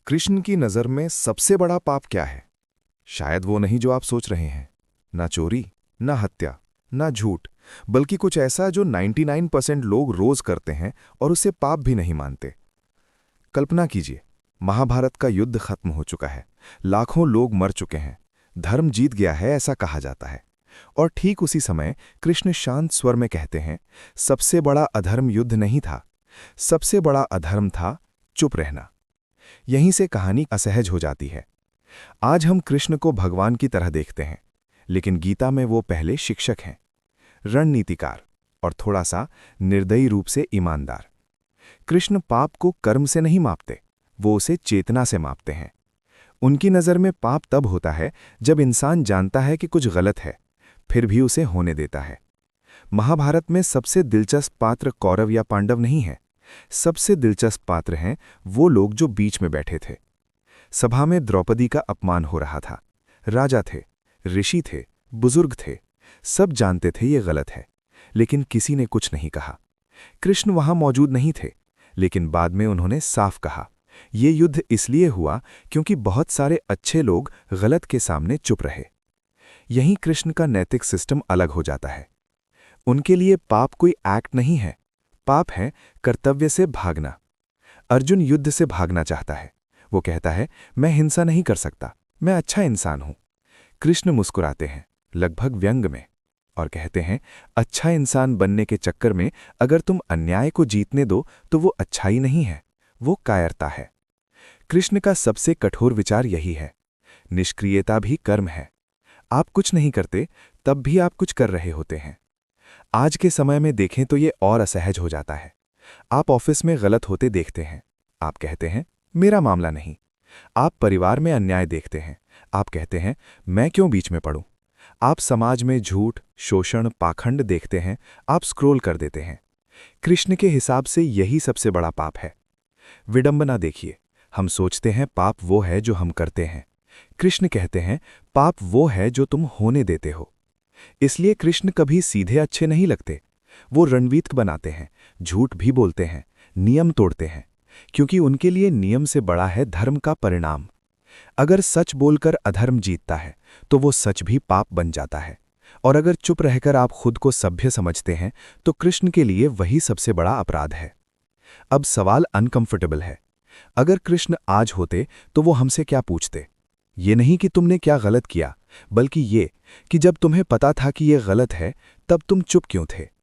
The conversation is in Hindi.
कृष्ण की नज़र में सबसे बड़ा पाप क्या है? शायद वो नहीं जो आप सोच रहे हैं। ना चोरी, ना हत्या, ना झूठ, बल्कि कुछ ऐसा जो 99% लोग रोज करते हैं और उसे पाप भी नहीं मानते। कल्पना कीजिए, महाभारत का युद्ध खत्म हो चुका है, लाखों लोग मर चुके हैं, धर्म जीत गया है ऐसा कहा जाता है। और ठीक उसी समय कृष्ण शांत स्वर में कहते हैं, सबसे बड़ा अधर्म युद्ध नहीं था, सबसे बड़ा अधर्म था चुप रहना। यहीं से कहानी असहज हो जाती है। आज हम कृष्ण को भगवान की तरह देखते हैं, लेकिन गीता में वो पहले शिक्षक हैं, रणनीतिकार और थोड़ा सा निर्दयी रूप से ईमानदार। कृष्ण पाप को कर्म से नहीं मापते, वो उसे चेतना से मापते हैं। उनकी नज़र में पाप तब होता है जब इंसान जानता है कि कुछ गलत है, फिर भी उसे होने देता है। महाभारत में सबसे दिलचस्प पात्र कौरव या पांडव नहीं है, सबसे दिलचस्प पात्र हैं वो लोग जो बीच में बैठे थे। सभा में द्रौपदी का अपमान हो रहा था। राजा थे, ऋषि थे, बुजुर्ग थे, सब जानते थे ये गलत है, लेकिन किसी ने कुछ नहीं कहा। कृष्ण वहां मौजूद नहीं थे, लेकिन बाद में उन्होंने साफ कहा, ये युद्ध इसलिए हुआ क्योंकि बहुत सारे अच्छे लोग गलत के सामने चुप रहे। यहीं कृष्ण का नैतिक सिस्टम अलग हो जाता है। उनके लिए पाप कोई एक्ट नहीं है, पाप है कर्तव्य से भागना। अर्जुन युद्ध से भागना चाहता है। वो कहता है, मैं हिंसा नहीं कर सकता, मैं अच्छा इंसान हूं। कृष्ण मुस्कुराते हैं, लगभग व्यंग में, और कहते हैं, अच्छा इंसान बनने के चक्कर में अगर तुम अन्याय को जीतने दो तो वो अच्छाई नहीं है, वो कायरता है। कृष्ण का सबसे कठोर विचार यही है, निष्क्रियता भी कर्म है। आप कुछ नहीं करते तब भी आप कुछ कर रहे होते हैं। आज के समय में देखें तो ये और असहज हो जाता है। आप ऑफिस में गलत होते देखते हैं, आप कहते हैं, मेरा मामला नहीं। आप परिवार में अन्याय देखते हैं, आप कहते हैं, मैं क्यों बीच में पड़ूं। आप समाज में झूठ, शोषण, पाखंड देखते हैं, आप स्क्रोल कर देते हैं। कृष्ण के हिसाब से यही सबसे बड़ा पाप है। विडंबना देखिए, हम सोचते हैं पाप वो है जो हम करते हैं। कृष्ण कहते हैं, पाप वो है जो तुम होने देते हो। इसलिए कृष्ण कभी सीधे अच्छे नहीं लगते। वो रणनीति बनाते हैं, झूठ भी बोलते हैं, नियम तोड़ते हैं, क्योंकि उनके लिए नियम से बड़ा है धर्म का परिणाम। अगर सच बोलकर अधर्म जीतता है तो वो सच भी पाप बन जाता है, और अगर चुप रहकर आप खुद को सभ्य समझते हैं तो कृष्ण के लिए वही सबसे बड़ा अपराध है। अब सवाल अनकंफर्टेबल है। अगर कृष्ण आज होते तो वो हमसे क्या पूछते? ये नहीं कि तुमने क्या गलत किया, बल्कि ये कि जब तुम्हें पता था कि ये गलत है तब तुम चुप क्यों थे।